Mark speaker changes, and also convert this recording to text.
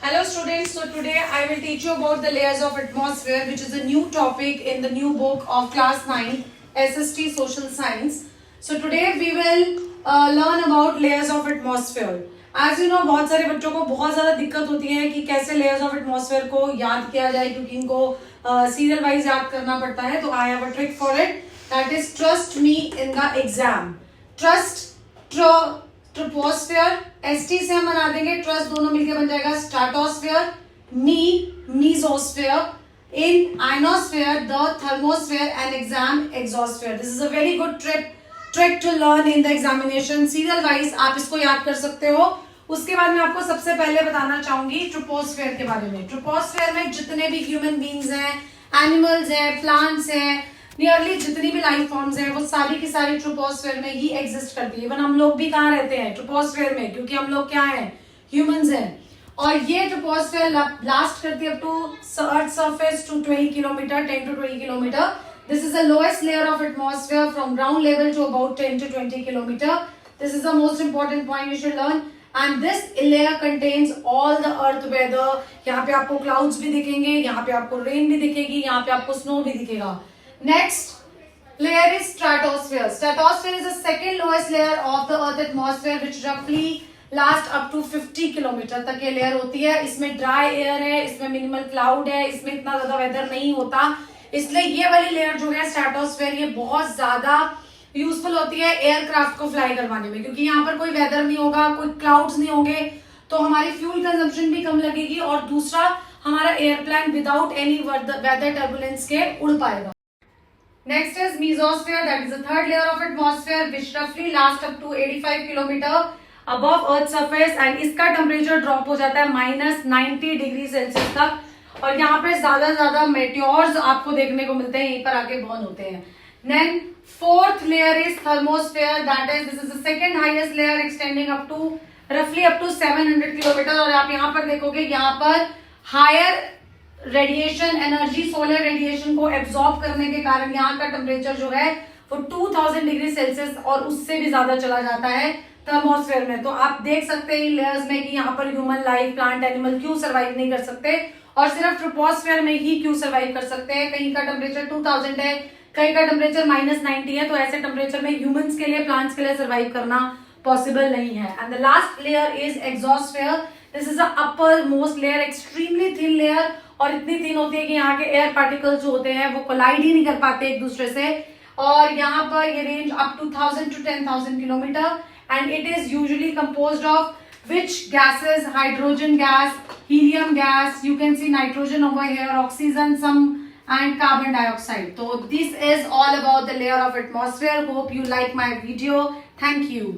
Speaker 1: Hello students, so today I will teach you about the layers of atmosphere, which is a new topic in the new book of class 9 SST Social Science. So today we will learn about layers of atmosphere. As you know, बहुत सारे बच्चों को बहुत ज़्यादा दिक्कत होती है कि कैसे layers of atmosphere को याद किया जाए, क्योंकि इनको serial wise याद करना पड़ता है. तो I have a trick for it. That is, trust me in the exam. Trust, troposphere ST से हम बना देंगे, ट्रस्ट दोनों मिलकर बन जाएगा stratosphere, mesosphere, in ionosphere the thermosphere and exam exosphere. This is a very good trick to learn in the examination. Serial wise आप इसको याद कर सकते हो. उसके बाद मैं आपको सबसे पहले बताना चाहूंगी ट्रोपोस्फेयर के बारे में. ट्रोपोस्फेयर में जितने भी ह्यूमन बींग्स हैं, एनिमल्स हैं, प्लांट्स हैं, नियरली जितनी भी लाइफ फॉर्म्स हैं, वो सारी की सारी ट्रोपोस्फेयर में ही एग्जिस्ट करती है. इवन हम लोग भी कहाँ रहते हैं? ट्रोपोस्फेयर में, क्योंकि हम लोग क्या हैं? ह्यूमंस हैं. और ये ट्रोपोस्फेयर लास्ट करती है up to earth surface to 20 kilometre, 10 to 20 kilometre. This is the lowest layer of atmosphere from ground level to about 10 to 20 kilometre. This is the most important point you should learn. And this layer contains all the earth weather. यहाँ पे आपको clouds भी दिखेंगे, यहाँ पे आपको rain भी दिखेगी, यहाँ पे आपको snow भी दिखेगा. Next layer is stratosphere. Stratosphere is the second lowest layer of the earth atmosphere, which roughly last up to 50 kilometre तक ये लेयर होती है. इसमें ड्राई एयर है, इसमें मिनिमल क्लाउड है, इसमें इतना ज्यादा वेदर नहीं होता. इसलिए ये वाली लेयर जो है स्ट्रेटोस्फेयर, ये बहुत ज्यादा यूजफुल होती है एयरक्राफ्ट को फ्लाई करवाने में, क्योंकि यहाँ पर कोई वेदर नहीं होगा, कोई क्लाउड्स नहीं होंगे, तो हमारी फ्यूल कंजम्पशन भी कम लगेगी. और दूसरा, हमारा airplane without any weather turbulence के उड़ पाएगा. Next is mesosphere, that is the third layer of atmosphere, which roughly lasts up to 85 kilometer above earth surface, and इसका टेम्परेचर ड्रॉप हो जाता है -90 डिग्री सेल्सियस तक. और यहाँ पे ज्यादा मेटियोर्स आपको देखने को मिलते हैं, यहीं पर आके बर्न होते हैं. Then fourth layer is thermosphere, that is this is the second highest layer extending up to roughly up to 700 kilometre. और आप यहाँ पर देखोगे, यहाँ पर higher radiation energy, solar radiation को एब्जॉर्ब करने के कारण यहाँ का टेम्परेचर जो है वो 2000 डिग्री सेल्सियस और उससे भी ज्यादा चला जाता है थर्मोस्फेयर में. तो आप देख सकते हैं लेयर्स में कि यहाँ पर ह्यूमन लाइफ, प्लांट, एनिमल क्यों सर्वाइव नहीं कर सकते, और सिर्फ ट्रोपोस्फेयर में ही क्यों सर्वाइव कर सकते हैं. कहीं का टेम्परेचर 2000 है, कहीं का टेम्परेचर -90 है, तो ऐसे टेम्परेचर में ह्यूमंस के लिए, प्लांट्स के लिए सर्वाइव करना पॉसिबल नहीं है. And the last layer is exosphere. This is the upper most layer, extremely thin layer, और इतनी थिन होती है कि यहाँ के एयर पार्टिकल्स जो होते हैं वो कोलाइड ही नहीं कर पाते एक दूसरे से. और यहाँ पर ये range up to 1000 to 10,000 kilometre. And it is usually composed of which gases? Hydrogen gas, helium gas, you can see nitrogen over here, oxygen, some, and carbon dioxide. So this is all about the layer of atmosphere. Hope you like my video. Thank you.